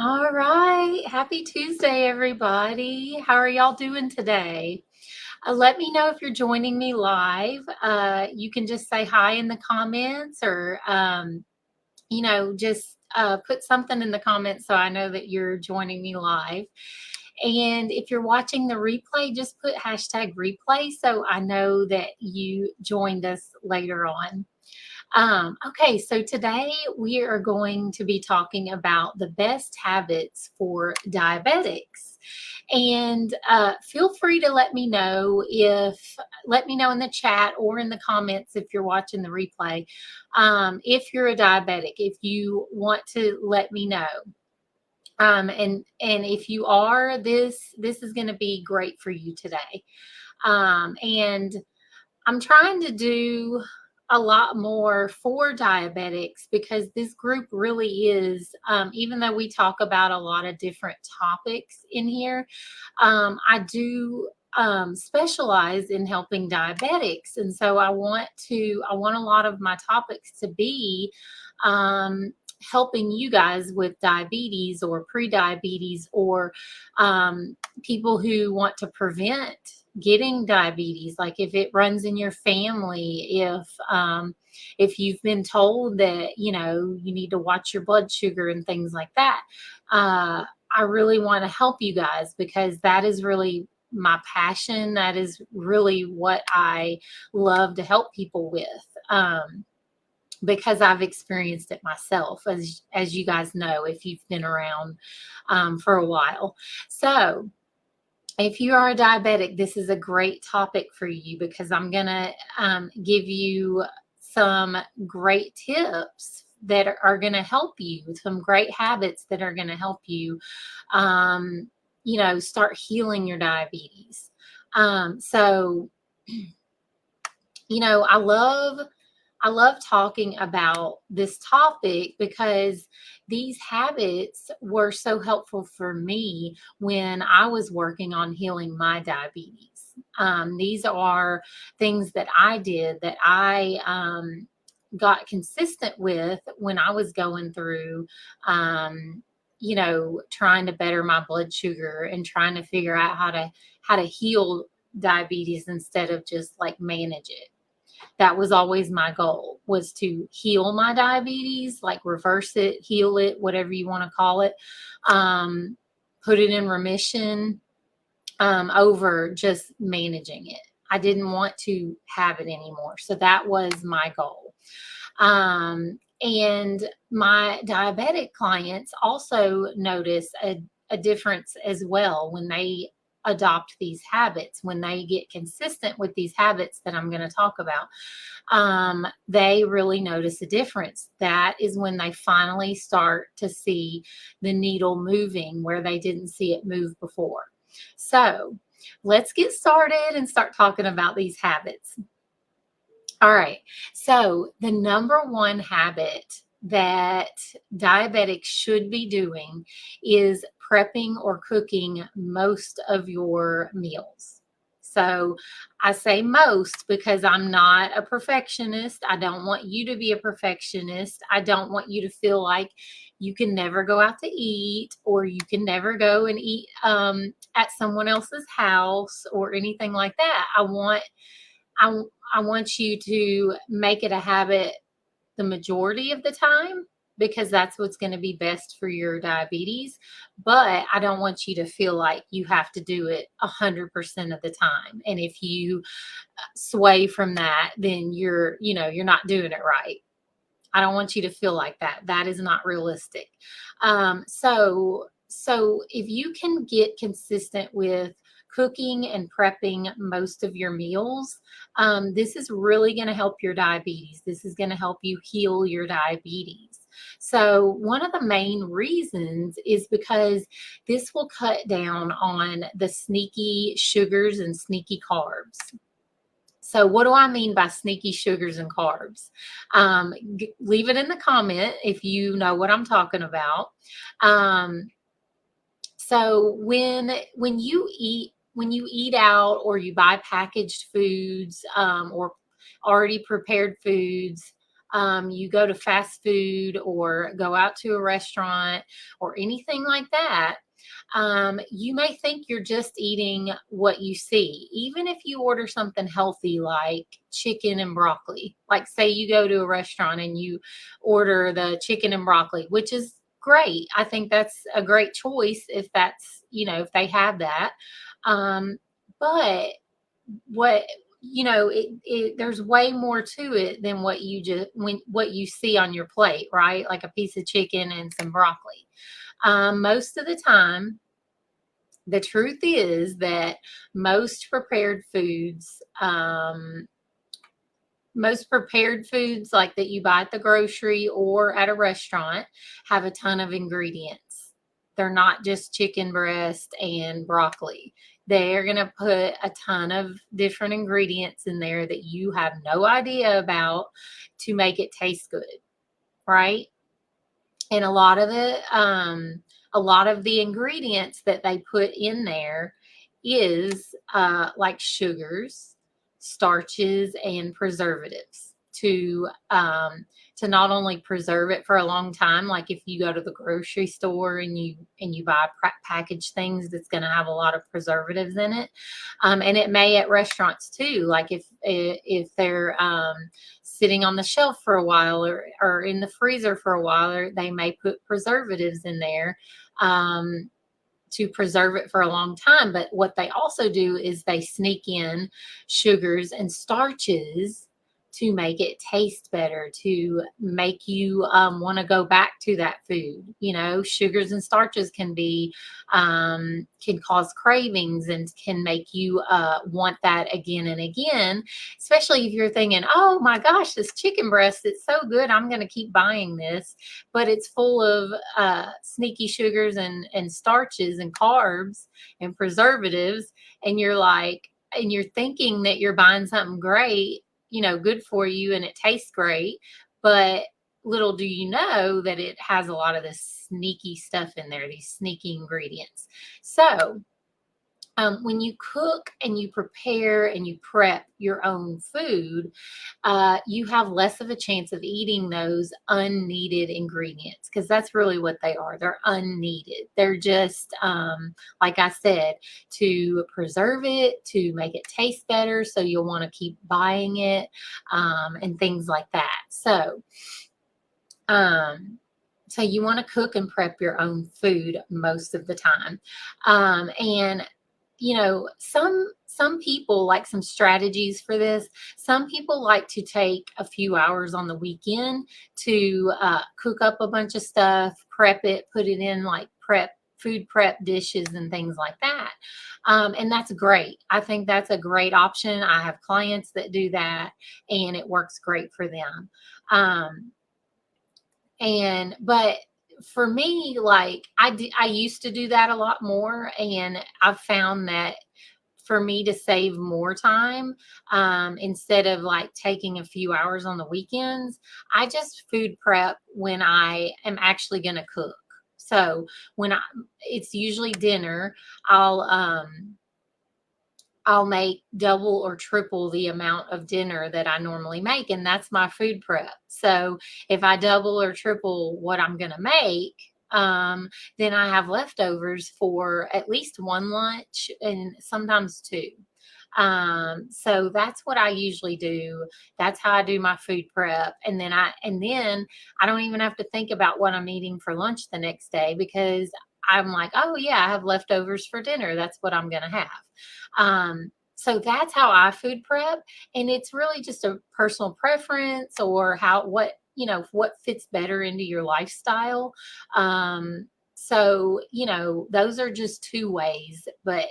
All right. Happy Tuesday, everybody. How are y'all doing today? Let me know if you're joining me live. You can just say hi in the comments or, just put something in the comments so I know that you're joining me live. And if you're watching the replay, just put hashtag replay so I know that you joined us later on. Okay, so today we are going to be talking about the best habits for diabetics. And feel free to let me know in the chat or in the comments if you're watching the replay, if you're a diabetic, if you want to let me know. And if you are, this is going to be great for you today. And I'm trying to do a lot more for diabetics because this group really is, even though we talk about a lot of different topics in here, I do specialize in helping diabetics. And so I want a lot of my topics to be helping you guys with diabetes or pre-diabetes or people who want to prevent getting diabetes, like if it runs in your family, if you've been told that you need to watch your blood sugar and things like that. I really want to help you guys because that is really my passion. That is really what I love to help people with. Because I've experienced it myself, as you guys know, if you've been around for a while. So if you are a diabetic, this is a great topic for you because I'm going to give you some great tips that are going to help you, some great habits that are going to help you, start healing your diabetes. So, I love talking about this topic because these habits were so helpful for me when I was working on healing my diabetes. These are things that I did that I got consistent with when I was going through, trying to better my blood sugar and trying to figure out how to heal diabetes instead of just like manage it. That was always my goal, was to heal my diabetes, like reverse it, heal it, whatever you want to call it, put it in remission, over just managing it. I didn't want to have it anymore. So that was my goal. And my diabetic clients also notice a difference as well when they adopt these habits, when they get consistent with these habits that I'm going to talk about. They really notice a difference. That is when they finally start to see the needle moving where they didn't see it move before. So let's get started and start talking about these habits. All right. So the number one habit that diabetics should be doing is prepping or cooking most of your meals. So I say most because I'm not a perfectionist. I don't want you to be a perfectionist. I don't want you to feel like you can never go out to eat or you can never go and eat at someone else's house or anything like that. I, I want you to make it a habit the majority of the time because that's what's going to be best for your diabetes. But I don't want you to feel like you have to do it 100% of the time. And if you sway from that, then you're not doing it right. I don't want you to feel like that. That is not realistic. So if you can get consistent with cooking and prepping most of your meals, this is really going to help your diabetes. This is going to help you heal your diabetes. So one of the main reasons is because this will cut down on the sneaky sugars and sneaky carbs. So what do I mean by sneaky sugars and carbs? Leave it in the comment if you know what I'm talking about. So when you eat out or you buy packaged foods or already prepared foods, you go to fast food or go out to a restaurant or anything like that, you may think you're just eating what you see. Even if you order something healthy like chicken and broccoli, like say you go to a restaurant and you order the chicken and broccoli, which is great. I think that's a great choice if that's, if they have that. Um, but what there's way more to it than what you see on your plate, right? Like a piece of chicken and some broccoli. Most of the time, the truth is that most prepared foods, most prepared foods like that you buy at the grocery or at a restaurant have a ton of ingredients. They're not just chicken breast and broccoli. They're going to put a ton of different ingredients in there that you have no idea about to make it taste good, right? And a lot of the ingredients that they put in there is like sugars, starches, and preservatives to not only preserve it for a long time, like if you go to the grocery store and you buy packaged things, that's going to have a lot of preservatives in it, and it may at restaurants too. Like if they're sitting on the shelf for a while or in the freezer for a while, or they may put preservatives in there to preserve it for a long time. But what they also do is they sneak in sugars and starches to make it taste better, to make you want to go back to that food. Sugars and starches can cause cravings and can make you want that again and again, especially if you're thinking, oh my gosh, this chicken breast, it's so good, I'm going to keep buying this. But it's full of sneaky sugars and starches and carbs and preservatives. And you're thinking that you're buying something great, good for you, and it tastes great. But little do you know that it has a lot of this sneaky stuff in there, these sneaky ingredients. So when you cook and you prepare and you prep your own food, you have less of a chance of eating those unneeded ingredients, because that's really what they are. They're unneeded. They're just, like I said, to preserve it, to make it taste better, so you'll want to keep buying it, and things like that. So you want to cook and prep your own food most of the time. And some people like some strategies for this. Some people like to take a few hours on the weekend to cook up a bunch of stuff, prep it, put it in like food prep dishes and things like that. And that's great. I think that's a great option. I have clients that do that, and it works great for them. But for me, like I used to do that a lot more, and I've found that for me to save more time, instead of like taking a few hours on the weekends, I just food prep when I am actually going to cook. So it's usually dinner, I'll make double or triple the amount of dinner that I normally make, and that's my food prep. So if I double or triple what I'm going to make, then I have leftovers for at least one lunch and sometimes two. So that's what I usually do. That's how I do my food prep. And then I don't even have to think about what I'm eating for lunch the next day, because I'm like, oh yeah, I have leftovers for dinner. That's what I'm going to have. So that's how I food prep. And it's really just a personal preference, or what fits better into your lifestyle. So those are just two ways, but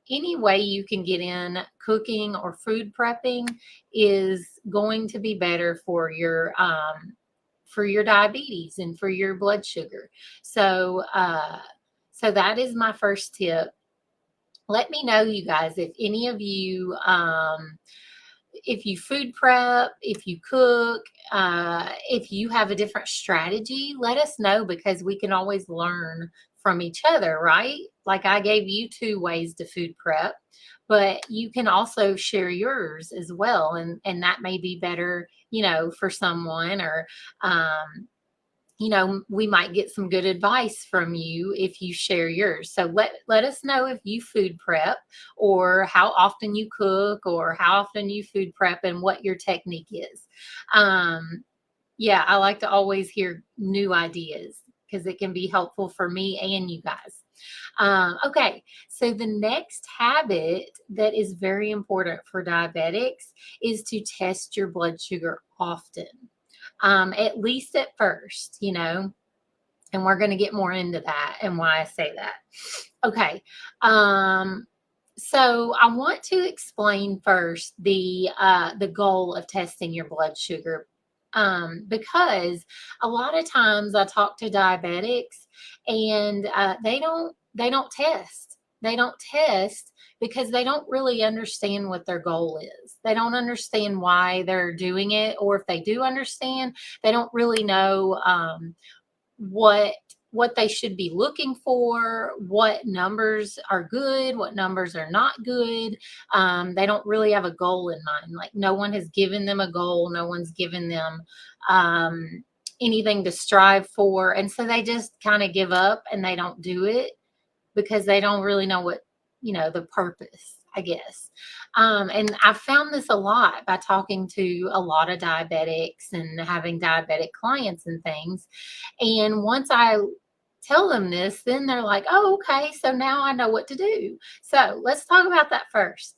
any way you can get in cooking or food prepping is going to be better for your diabetes and for your blood sugar. So that is my first tip. Let me know, you guys, if any of you, if you food prep, if you cook, if you have a different strategy, let us know, because we can always learn from each other, right? Like I gave you 2 ways to food prep, but you can also share yours as well. And that may be better for someone, or, we might get some good advice from you if you share yours. So let us know if you food prep, or how often you cook, or how often you food prep, and what your technique is. Um, yeah, I like to always hear new ideas because it can be helpful for me and you guys. Okay, so the next habit that is very important for diabetics is to test your blood sugar often, at least at first, and we're going to get more into that and why I say that. Okay, so I want to explain first the goal of testing your blood sugar, because a lot of times I talk to diabetics, and they don't test. They don't test because they don't really understand what their goal is. They don't understand why they're doing it, or if they do understand, they don't really know, what they should be looking for, what numbers are good, what numbers are not good. They don't really have a goal in mind. Like, no one has given them a goal, no one's given them, anything to strive for. And so they just kind of give up and they don't do it because they don't really know what, the purpose, I guess. And I've found this a lot by talking to a lot of diabetics and having diabetic clients and things. And once I tell them this, then they're like, oh, okay, so now I know what to do. So let's talk about that first.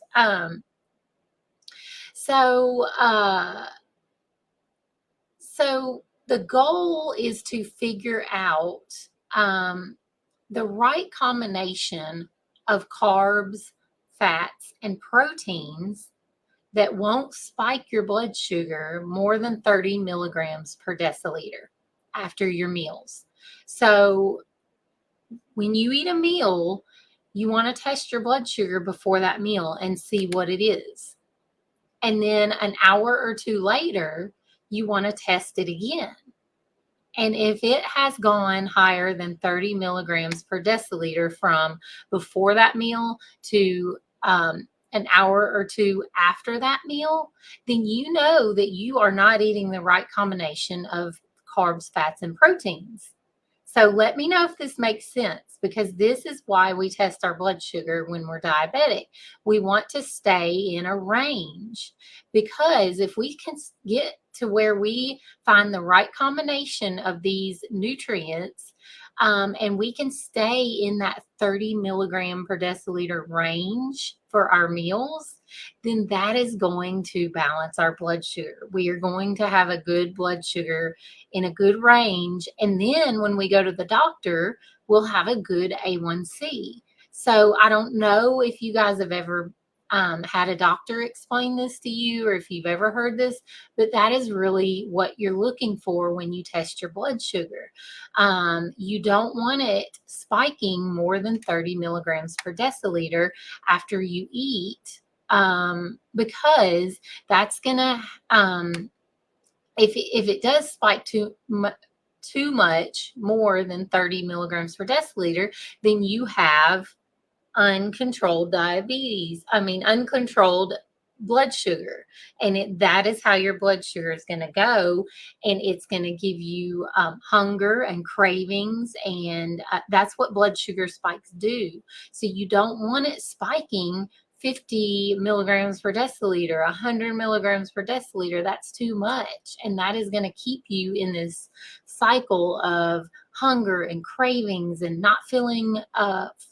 So, so the goal is to figure out, um, the right combination of carbs, fats, and proteins that won't spike your blood sugar more than 30 milligrams per deciliter after your meals. So when you eat a meal, you want to test your blood sugar before that meal and see what it is. And then an hour or two later, you want to test it again. And if it has gone higher than 30 milligrams per deciliter from before that meal to, an hour or two after that meal, then you know that you are not eating the right combination of carbs, fats, and proteins. So let me know if this makes sense, because this is why we test our blood sugar when we're diabetic. We want to stay in a range, because if we can get to where we find the right combination of these nutrients, and we can stay in that 30 milligram per deciliter range for our meals, then that is going to balance our blood sugar. We are going to have a good blood sugar in a good range. And then when we go to the doctor, we'll have a good A1C. So I don't know if you guys have ever, had a doctor explain this to you, or if you've ever heard this, but that is really what you're looking for when you test your blood sugar. You don't want it spiking more than 30 milligrams per deciliter after you eat, because that's gonna, if it does spike too much more than 30 milligrams per deciliter, then you have uncontrolled diabetes. I mean, uncontrolled blood sugar. And that is how your blood sugar is going to go. And it's going to give you, hunger and cravings. And that's what blood sugar spikes do. So you don't want it spiking 50 milligrams per deciliter, 100 milligrams per deciliter. That's too much. And that is going to keep you in this cycle of hunger and cravings and not feeling,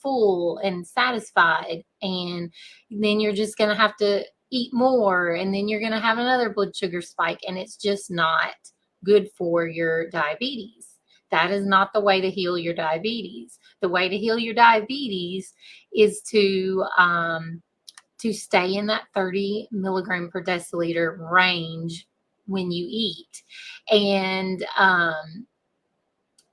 full and satisfied. And then you're just going to have to eat more. And then you're going to have another blood sugar spike. And it's just not good for your diabetes. That is not the way to heal your diabetes. The way to heal your diabetes is to stay in that 30 milligram per deciliter range when you eat. And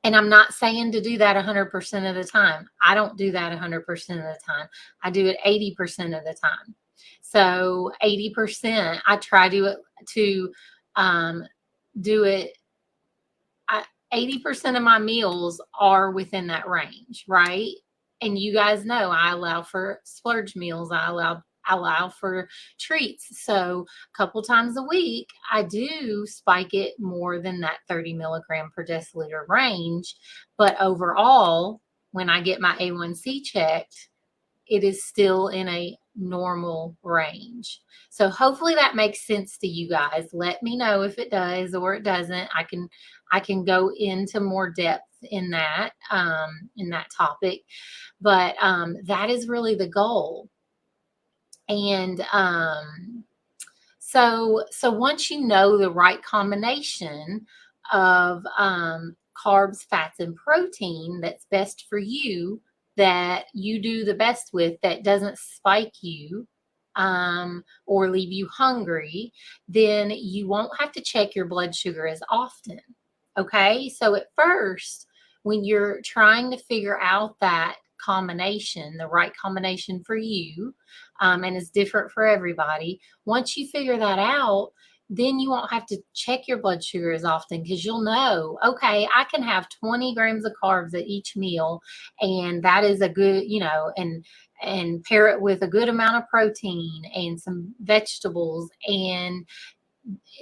I'm not saying to do that 100% of the time. I don't do that 100% of the time. I do it 80% of the time. So 80%, I try to do it. 80% of my meals are within that range, right? And you guys know I allow for splurge meals. I allow allow for treats. So a couple times a week, I do spike it more than that 30 milligram per deciliter range. But overall, when I get my A1C checked, it is still in a normal range. So hopefully that makes sense to you guys. Let me know if it does or it doesn't. I can go into more depth in that topic, but that is really the goal. And so once you know the right combination of carbs, fats, and protein that's best for you, that you do the best with, that doesn't spike you or leave you hungry, then you won't have to check your blood sugar as often. Okay, so at first, when you're trying to figure out that combination, the right combination for you, and it's different for everybody, once you figure that out, then you won't have to check your blood sugar as often because you'll know, okay, I can have 20 grams of carbs at each meal, and that is a good, and pair it with a good amount of protein and some vegetables, and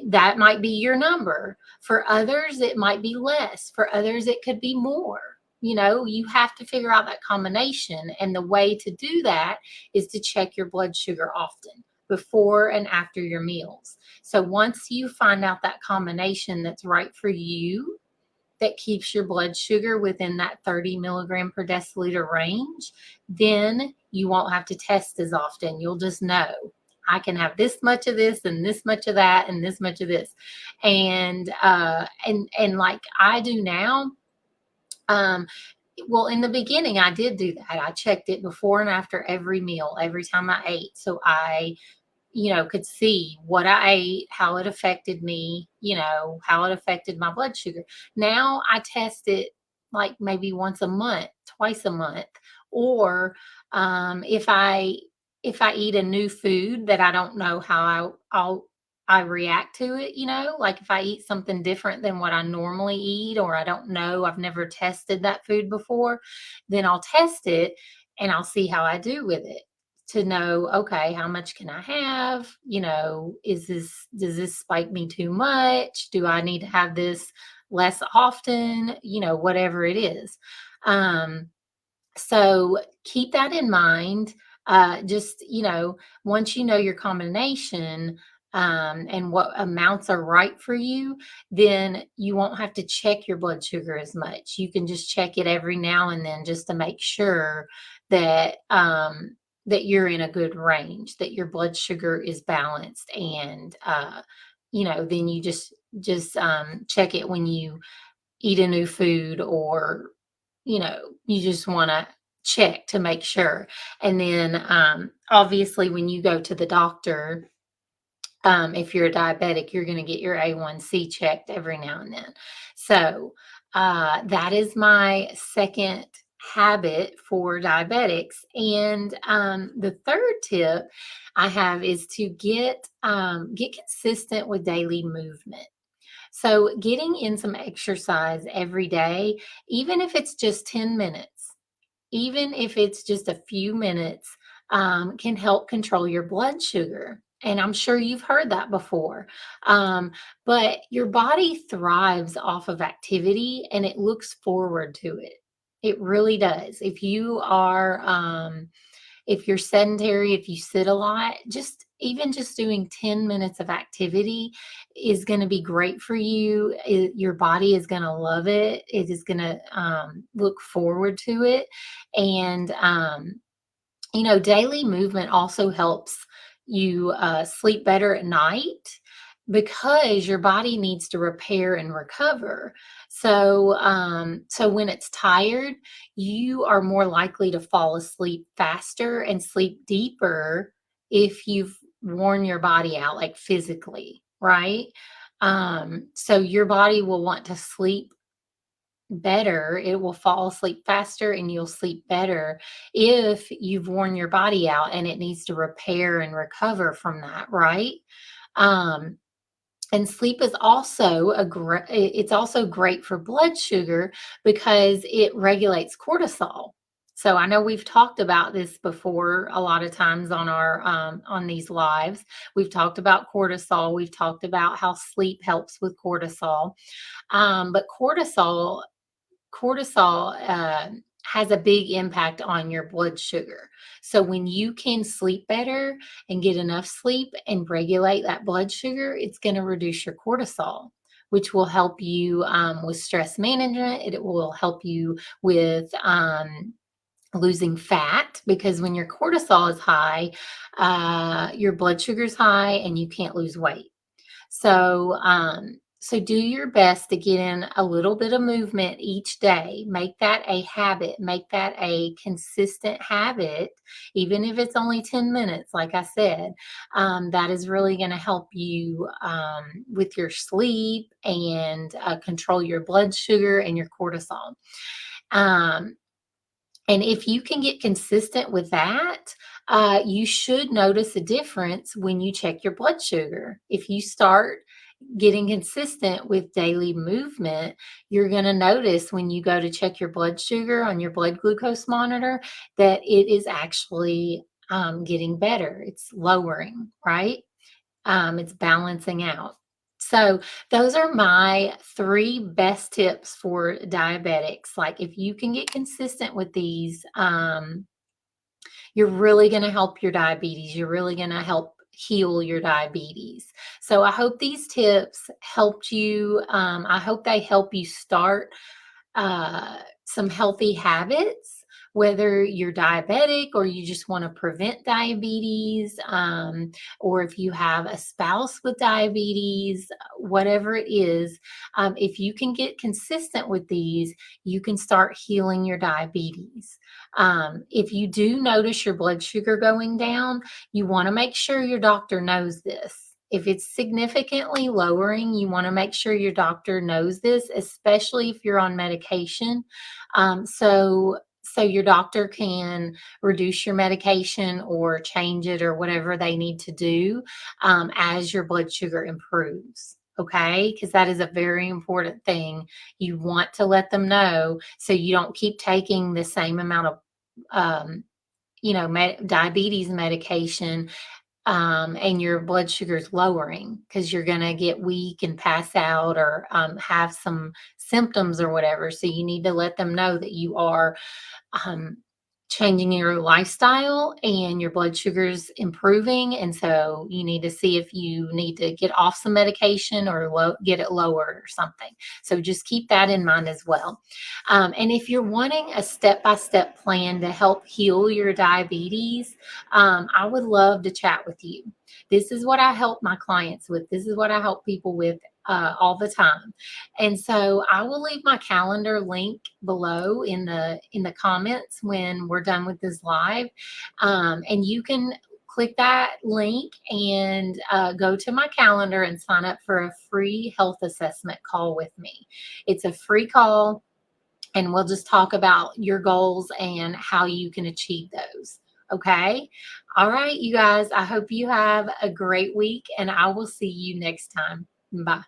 that might be your number. For others, it might be less. For others, it could be more. You have to figure out that combination. And the way to do that is to check your blood sugar often before and after your meals. So once you find out that combination that's right for you, that keeps your blood sugar within that 30 milligram per deciliter range, then you won't have to test as often. You'll just know, I can have this much of this and this much of that and this much of this. And like I do now, well, in the beginning, I did do that. I checked it before and after every meal, every time I ate. So I could see what I ate, how it affected me, how it affected my blood sugar. Now I test it like maybe once a month, twice a month, or if I eat a new food that I don't know how I react to it, like if I eat something different than what I normally eat, or I don't know, I've never tested that food before, then I'll test it and I'll see how I do with it, to know, okay, how much can I have? Does this spike me too much? Do I need to have this less often? Whatever it is. So keep that in mind. Just, once you know your combination, and what amounts are right for you, then you won't have to check your blood sugar as much. You can just check it every now and then just to make sure that that you're in a good range, that your blood sugar is balanced, and then you just check it when you eat a new food, or you just want to check to make sure. And then obviously when you go to the doctor, if you're a diabetic, you're going to get your A1C checked every now and then. So that is my second habit for diabetics. And the third tip I have is to get consistent with daily movement. So getting in some exercise every day, even if it's just 10 minutes, even if it's just a few minutes, can help control your blood sugar. And I'm sure you've heard that before. But your body thrives off of activity and it looks forward to it. It really does. If you're sedentary, if you sit a lot, just doing 10 minutes of activity is going to be great for you. Your body is going to love it. It is going to look forward to it. And, daily movement also helps you sleep better at night because your body needs to repair and recover. So when it's tired, you are more likely to fall asleep faster and sleep deeper if you've worn your body out, like physically, right? So your body will want to sleep better. It will fall asleep faster and you'll sleep better if you've worn your body out and it needs to repair and recover from that, right? Um, and sleep is also it's also great for blood sugar because it regulates cortisol. So I know we've talked about this before a lot of times on our on these lives. We've talked about cortisol. We've talked about how sleep helps with cortisol. But cortisol has a big impact on your blood sugar. So when you can sleep better and get enough sleep and regulate that blood sugar, it's going to reduce your cortisol, which will help you with stress management. It will help you with losing fat, because when your cortisol is high, your blood sugar is high and you can't lose weight. So do your best to get in a little bit of movement each day. Make that a habit. Make that a consistent habit, even if it's only 10 minutes, like I said. That is really going to help you with your sleep and control your blood sugar and your cortisol. Um, and if you can get consistent with that, you should notice a difference when you check your blood sugar. If you start getting consistent with daily movement, you're going to notice when you go to check your blood sugar on your blood glucose monitor that it is actually getting better. It's lowering, right? It's balancing out. So those are my 3 best tips for diabetics. Like, if you can get consistent with these, you're really going to help your diabetes. You're really going to help heal your diabetes. So I hope these tips helped you. I hope they help you start some healthy habits, whether you're diabetic or you just want to prevent diabetes, or if you have a spouse with diabetes, whatever it is. If you can get consistent with these, you can start healing your diabetes. If you do notice your blood sugar going down, you want to make sure your doctor knows this. If it's significantly lowering, you want to make sure your doctor knows this, especially if you're on medication. So your doctor can reduce your medication or change it or whatever they need to do as your blood sugar improves. Okay, because that is a very important thing. You want to let them know so you don't keep taking the same amount of um, diabetes medication, and your blood sugar's lowering, because you're going to get weak and pass out, or have some symptoms or whatever. So you need to let them know that you are um, changing your lifestyle and your blood sugar's improving. And so you need to see if you need to get off some medication or get it lowered or something. So just keep that in mind as well. And if you're wanting a step-by-step plan to help heal your diabetes, I would love to chat with you. This is what I help my clients with. This is what I help people with all the time. And so I will leave my calendar link below in the comments when we're done with this live. And you can click that link and go to my calendar and sign up for a free health assessment call with me. It's a free call, and we'll just talk about your goals and how you can achieve those. Okay. All right, you guys, I hope you have a great week, and I will see you next time. Bye.